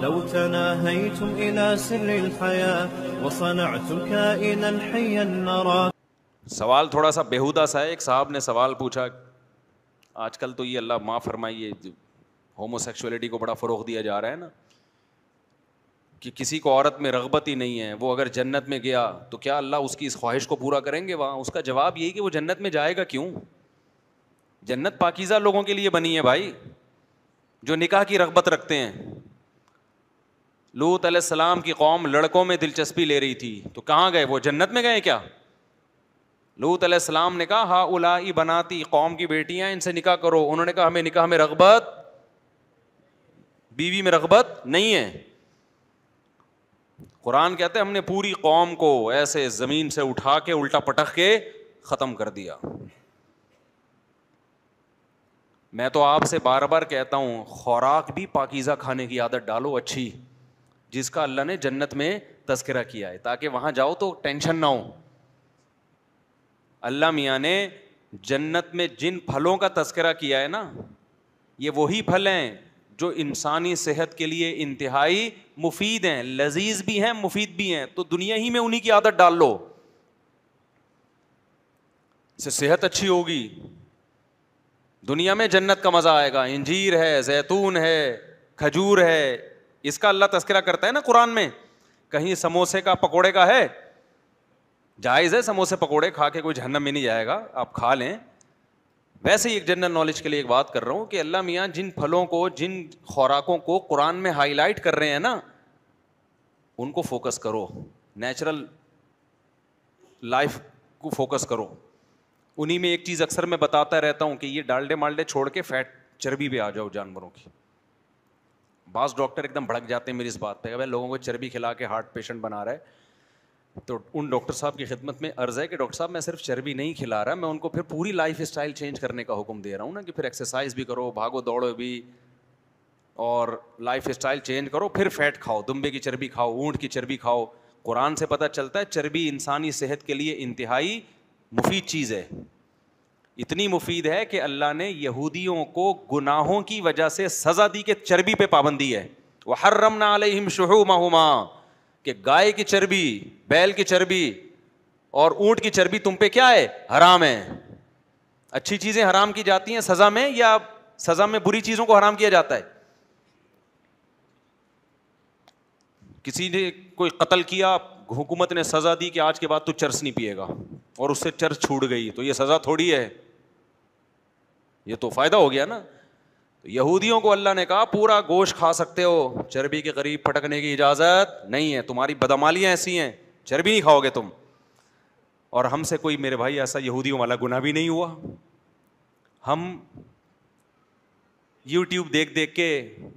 لو تناهيتم إلى سر الحياة وصنعتم كائنا حيا نرى. سوال تھوڑا سا بیہودہ سا ہے. ایک صاحب نے سوال پوچھا, آج کل تو یہ اللہ معاف فرمائیے ہومو سیکشولیٹی کو بڑا فروغ دیا جا رہا ہے نا, کہ کسی کو عورت میں رغبت ہی نہیں ہے, وہ اگر جنت میں گیا تو کیا اللہ اس کی اس خواہش کو پورا کریں گے وہاں؟ اس کا جواب یہی کہ وہ جنت میں جائے گا کیوں؟ جنت پاکیزہ لوگوں کے لیے بنی ہے بھائی, جو نکاح کی رغبت رکھتے ہیں. لوط علیہ السلام کی قوم لڑکوں میں دلچسپی لے رہی تھی تو کہاں گئے؟ وہ جنت میں گئے کیا؟ لوط علیہ السلام نے کہا ہا اولائی بناتی, قوم کی بیٹیاں, ان سے نکاح کرو. انہوں نے کہا ہمیں نکاح میں رغبت, بیوی میں رغبت نہیں ہے. قرآن کہتے ہیں ہم نے پوری قوم کو ایسے زمین سے اٹھا کے الٹا پٹخ کے ختم کر دیا. میں تو آپ سے بار بار کہتا ہوں, خوراک بھی پاکیزہ کھانے کی عادت ڈالو اچھی, جس کا اللہ نے جنت میں تذکرہ کیا ہے, تاکہ وہاں جاؤ تو ٹینشن نہ ہو. اللہ میاں نے جنت میں جن پھلوں کا تذکرہ کیا ہے نا, یہ وہی پھل ہیں جو انسانی صحت کے لیے انتہائی مفید ہیں, لذیذ بھی ہیں مفید بھی ہیں. تو دنیا ہی میں انہی کی عادت ڈال لو, اس سے صحت اچھی ہوگی, دنیا میں جنت کا مزہ آئے گا. انجیر ہے, زیتون ہے, کھجور ہے, اس کا اللہ تذکرہ کرتا ہے نا قرآن میں. کہیں سموسے کا پکوڑے کا ہے؟ جائز ہے سموسے پکوڑے کھا کے کوئی جہنم میں نہیں جائے گا, آپ کھا لیں. ویسے ہی ایک جنرل نالج کے لیے ایک بات کر رہا ہوں کہ اللہ میاں جن پھلوں کو, جن خوراکوں کو قرآن میں ہائی لائٹ کر رہے ہیں نا, ان کو فوکس کرو, نیچرل لائف کو فوکس کرو. انہی میں ایک چیز اکثر میں بتاتا رہتا ہوں کہ یہ ڈالڈے مالڈے چھوڑ کے فیٹ چربی پہ آ جاؤ جانوروں کی. بعض ڈاکٹر ایک دم بھڑک جاتے ہیں میری اس بات پہ کہ بھائی لوگوں کو چربی کھلا کے ہارٹ پیشنٹ بنا رہا ہے. تو ان ڈاکٹر صاحب کی خدمت میں عرض ہے کہ ڈاکٹر صاحب میں صرف چربی نہیں کھلا رہا, میں ان کو پھر پوری لائف اسٹائل چینج کرنے کا حکم دے رہا ہوں نا, کہ پھر ایکسرسائز بھی کرو, بھاگو دوڑو بھی, اور لائف اسٹائل چینج کرو, پھر فیٹ کھاؤ, دمبے کی چربی کھاؤ, اونٹ کی چربی کھاؤ. قرآن سے پتہ چلتا ہے چربی انسانی صحت کے لیے انتہائی مفید چیز ہے. اتنی مفید ہے کہ اللہ نے یہودیوں کو گناہوں کی وجہ سے سزا دی کہ چربی پہ پابندی ہے. وحرمنا علیہم شحومہما, کہ گائے کی چربی, بیل کی چربی اور اونٹ کی چربی تم پہ کیا ہے؟ حرام ہے. اچھی چیزیں حرام کی جاتی ہیں سزا میں, یا سزا میں بری چیزوں کو حرام کیا جاتا ہے؟ کسی نے کوئی قتل کیا, حکومت نے سزا دی کہ آج کے بعد تو چرس نہیں پیے گا, اور اس سے چرس چھوٹ گئی, تو یہ سزا تھوڑی ہے, یہ تو فائدہ ہو گیا نا. یہودیوں کو اللہ نے کہا پورا گوشت کھا سکتے ہو, چربی کے قریب پٹکنے کی اجازت نہیں ہے, تمہاری بدعمالیاں ایسی ہیں, چربی نہیں کھاؤ گے تم. اور ہم سے کوئی میرے بھائی ایسا یہودیوں والا گناہ بھی نہیں ہوا. ہم یوٹیوب دیکھ دیکھ کے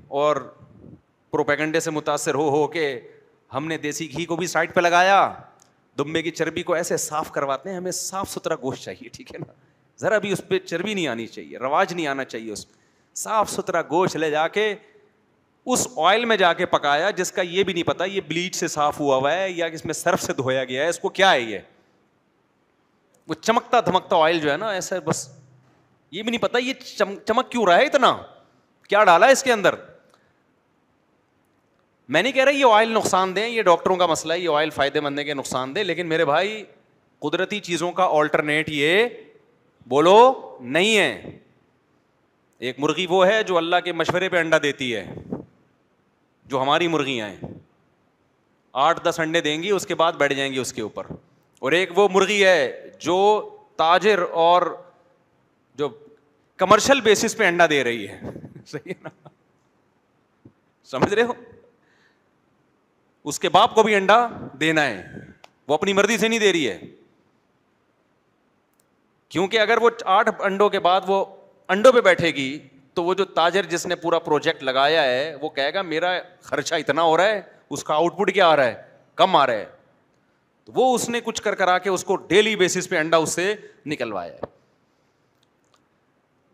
اور پروپیگنڈے سے متاثر ہو کے ہم نے دیسی گھی کو بھی سائڈ پہ لگایا, دمبے کی چربی کو ایسے صاف کرواتے ہیں. ہمیں صاف ستھرا گوشت چاہیے, ٹھیک ہے نا, ذرا بھی اس پہ چربی نہیں آنی چاہیے, رواج نہیں آنا چاہیے. اس صاف ستھرا گوشت لے جا کے اس آئل میں جا کے پکایا جس کا یہ بھی نہیں پتا یہ بلیچ سے صاف ہوا ہے یا اس میں سرف سے دھویا گیا ہے, اس کو کیا ہے یہ, وہ چمکتا دھمکتا آئل جو ہے نا ایسا, بس یہ بھی نہیں پتا یہ چمک کیوں رہا ہے اتنا, کیا ڈالا ہے اس کے اندر. میں نہیں کہہ رہا یہ آئل نقصان دیں, یہ ڈاکٹروں کا مسئلہ ہے, یہ آئل فائدے مند ہے کہ نقصان دے, لیکن میرے بھائی قدرتی چیزوں کا آلٹرنیٹ یہ بولو نہیں ہے. ایک مرغی وہ ہے جو اللہ کے مشورے پہ انڈا دیتی ہے, جو ہماری مرغیاں ہیں 8-10 انڈے دیں گی, اس کے بعد بیٹھ جائیں گی اس کے اوپر. اور ایک وہ مرغی ہے جو تاجر اور جو کمرشل بیسس پہ انڈا دے رہی ہے, صحیح ہے نا, سمجھ رہے ہو. اس کے باپ کو بھی انڈا دینا ہے, وہ اپنی مرضی سے نہیں دے رہی ہے, کیونکہ اگر وہ 8 انڈوں کے بعد وہ انڈوں پہ بیٹھے گی تو وہ جو تاجر جس نے پورا پروجیکٹ لگایا ہے وہ کہے گا میرا خرچہ اتنا ہو رہا ہے, اس کا آؤٹ پٹ کیا آ رہا ہے, کم آ رہا ہے. تو وہ اس نے کچھ کرا کے اس کو ڈیلی بیسس پہ انڈا اس سے نکلوایا ہے.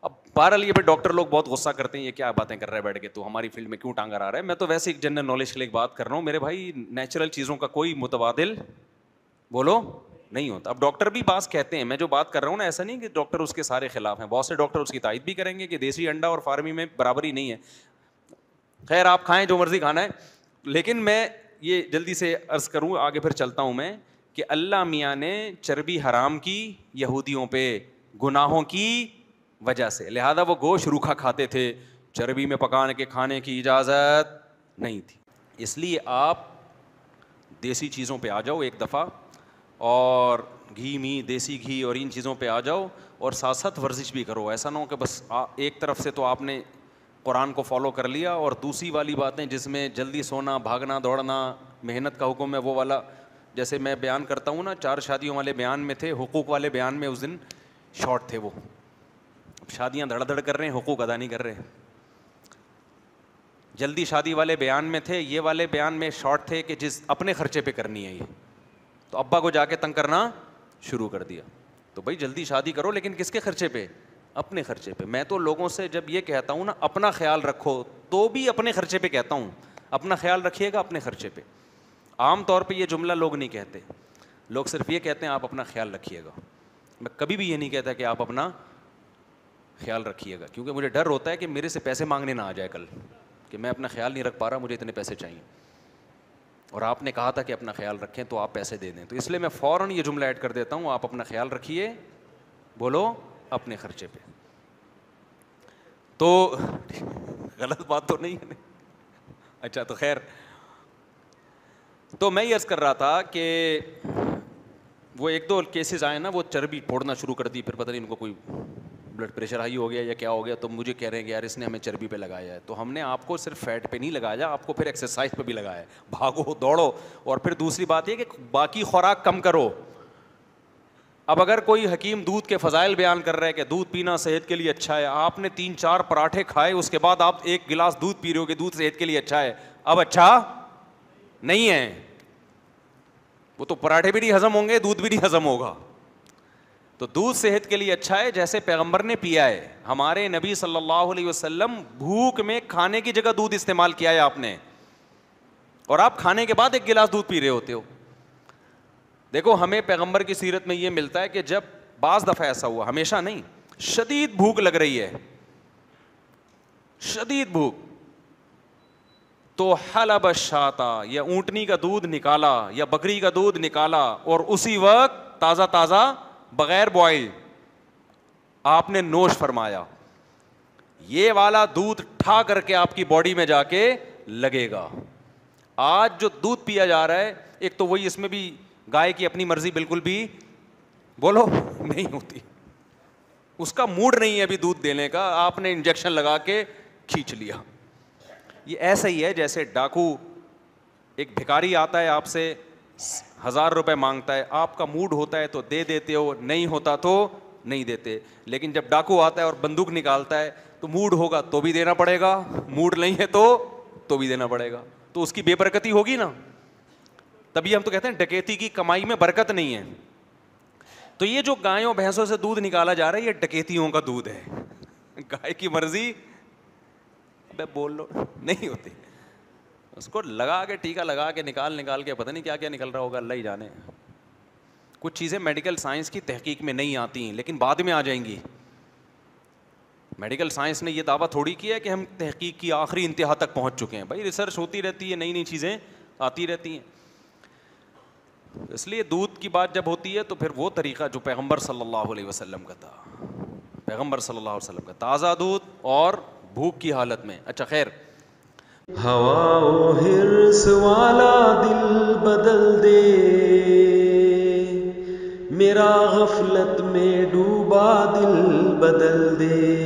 اب بہرحال یہ پہ ڈاکٹر لوگ بہت غصہ کرتے ہیں, یہ کیا باتیں کر رہا ہے بیٹھ کے, تو ہماری فیلڈ میں کیوں ٹانگ آ رہا ہے. میں تو ویسے ایک جنرل نالج کے لیے ایک بات کر رہا ہوں میرے بھائی, نیچرل چیزوں کا کوئی متبادل بولو نہیں ہوتا. اب ڈاکٹر بھی بعض کہتے ہیں, میں جو بات کر رہا ہوں نا ایسا نہیں کہ ڈاکٹر اس کے سارے خلاف ہیں, بہت سے ڈاکٹر اس کی تائید بھی کریں گے کہ دیسی انڈا اور فارمی میں برابری نہیں ہے. خیر آپ کھائیں جو مرضی کھانا ہے. لیکن میں یہ جلدی سے عرض کروں, آگے پھر چلتا ہوں میں, کہ اللہ میاں نے چربی حرام کی یہودیوں پہ گناہوں کی وجہ سے, لہذا وہ گوشت روکھا کھاتے تھے, چربی میں پکانے کے کھانے کی اجازت نہیں تھی. اس لیے آپ دیسی چیزوں پہ آ جاؤ ایک دفعہ, اور گھی می دیسی گھی اور ان چیزوں پہ آ جاؤ, اور ساتھ ساتھ ورزش بھی کرو. ایسا نہ ہو کہ بس ایک طرف سے تو آپ نے قرآن کو فالو کر لیا, اور دوسری والی باتیں جس میں جلدی سونا, بھاگنا دوڑنا, محنت کا حکم ہے, وہ والا جیسے میں بیان کرتا ہوں نا, 4 شادیوں والے بیان میں تھے, حقوق والے بیان میں اس دن شارٹ تھے. وہ شادیاں دھڑ دھڑ کر رہے ہیں, حقوق ادا نہیں کر رہے ہیں. جلدی شادی والے بیان میں تھے, یہ والے بیان میں شارٹ تھے کہ جس اپنے خرچے پہ کرنی ہے یہ, تو ابا کو جا کے تنگ کرنا شروع کر دیا. تو بھائی جلدی شادی کرو لیکن کس کے خرچے پہ؟ اپنے خرچے پہ. میں تو لوگوں سے جب یہ کہتا ہوں نا اپنا خیال رکھو, تو بھی اپنے خرچے پہ کہتا ہوں, اپنا خیال رکھیے گا اپنے خرچے پہ. عام طور پہ یہ جملہ لوگ نہیں کہتے, لوگ صرف یہ کہتے ہیں آپ اپنا خیال رکھیے گا. میں کبھی بھی یہ نہیں کہتا کہ آپ اپنا خیال رکھیے گا, کیونکہ مجھے ڈر ہوتا ہے کہ میرے سے پیسے مانگنے نہ آ جائے کل, کہ میں اپنا خیال نہیں رکھ پا رہا, مجھے اتنے پیسے چاہیے, اور آپ نے کہا تھا کہ اپنا خیال رکھیں تو آپ پیسے دے دیں. تو اس لیے میں فوراً یہ جملہ ایڈ کر دیتا ہوں, آپ اپنا خیال رکھیے, بولو اپنے خرچے پہ. تو غلط بات تو نہیں ہے. اچھا تو خیر, تو میں یہ عرض کر رہا تھا کہ وہ 1-2 کیسز آئے نا, وہ چربی پھوڑنا شروع کر دی, پھر پتہ نہیں ان کو کوئی بلڈ پریشر ہائی ہو گیا یا کیا ہو گیا, تو مجھے کہہ رہے ہیں کہ یار اس نے ہمیں چربی پہ لگایا ہے. تو ہم نے آپ کو صرف فیٹ پہ نہیں لگایا, آپ کو پھر ایکسرسائز پہ بھی لگایا ہے, بھاگو دوڑو, اور پھر دوسری بات یہ کہ باقی خوراک کم کرو. اب اگر کوئی حکیم دودھ کے فضائل بیان کر رہا ہے کہ دودھ پینا صحت کے لیے اچھا ہے, آپ نے 3-4 پراٹھے کھائے, اس کے بعد آپ 1 گلاس دودھ پی رہے ہو کہ دودھ صحت کے لیے اچھا ہے, اب اچھا نہیں ہے. وہ تو پراٹھے بھی نہیں ہضم ہوں گے, دودھ بھی نہیں ہضم ہوگا. تو دودھ صحت کے لیے اچھا ہے جیسے پیغمبر نے پیا ہے. ہمارے نبی صلی اللہ علیہ وسلم بھوک میں کھانے کی جگہ دودھ استعمال کیا ہے آپ نے, اور آپ کھانے کے بعد 1 گلاس دودھ پی رہے ہوتے ہو. دیکھو ہمیں پیغمبر کی سیرت میں یہ ملتا ہے کہ جب بعض دفعہ ایسا ہوا, ہمیشہ نہیں, شدید بھوک لگ رہی ہے, شدید بھوک, تو حلب الشاۃ, یا اونٹنی کا دودھ نکالا یا بکری کا دودھ نکالا, اور اسی وقت تازہ تازہ بغیر بوائل آپ نے نوش فرمایا. یہ والا دودھ ٹھا کر کے آپ کی باڈی میں جا کے لگے گا. آج جو دودھ پیا جا رہا ہے, ایک تو وہی, اس میں بھی گائے کی اپنی مرضی بالکل بھی بولو نہیں ہوتی, اس کا موڈ نہیں ہے ابھی دودھ دینے کا, آپ نے انجیکشن لگا کے کھینچ لیا. یہ ایسا ہی ہے جیسے ڈاکو, ایک بھکاری آتا ہے آپ سے 1000 روپے مانگتا ہے, آپ کا موڈ ہوتا ہے تو دے دیتے ہو, نہیں ہوتا تو نہیں دیتے. لیکن جب ڈاکو آتا ہے اور بندوق نکالتا ہے تو موڈ ہوگا تو بھی دینا پڑے گا, موڈ نہیں ہے تو بھی دینا پڑے گا. تو اس کی بے برکتی ہوگی نا. تبھی ہم تو کہتے ہیں ڈکیتی کی کمائی میں برکت نہیں ہے. تو یہ جو گایوں بھینسوں سے دودھ نکالا جا رہا ہے, یہ ڈکیتیوں کا دودھ ہے. گائے کی مرضی بول لو نہیں ہوتی, اس کو لگا کے ٹیکا لگا کے نکال کے پتہ نہیں کیا کیا نکل رہا ہوگا, اللہ ہی جانے. کچھ چیزیں میڈیکل سائنس کی تحقیق میں نہیں آتی ہیں لیکن بعد میں آ جائیں گی. میڈیکل سائنس نے یہ دعویٰ تھوڑی کیا ہے کہ ہم تحقیق کی آخری انتہا تک پہنچ چکے ہیں. بھائی ریسرچ ہوتی رہتی ہے, نئی نئی چیزیں آتی رہتی ہیں. اس لیے دودھ کی بات جب ہوتی ہے تو پھر وہ طریقہ جو پیغمبر صلی اللہ علیہ وسلم کا تھا, پیغمبر صلی اللہ علیہ وسلم کا تازہ دودھ اور بھوک کی حالت میں. اچھا خیر, ہوا و حرص والا دل بدل دے, میرا غفلت میں ڈوبا دل بدل دے.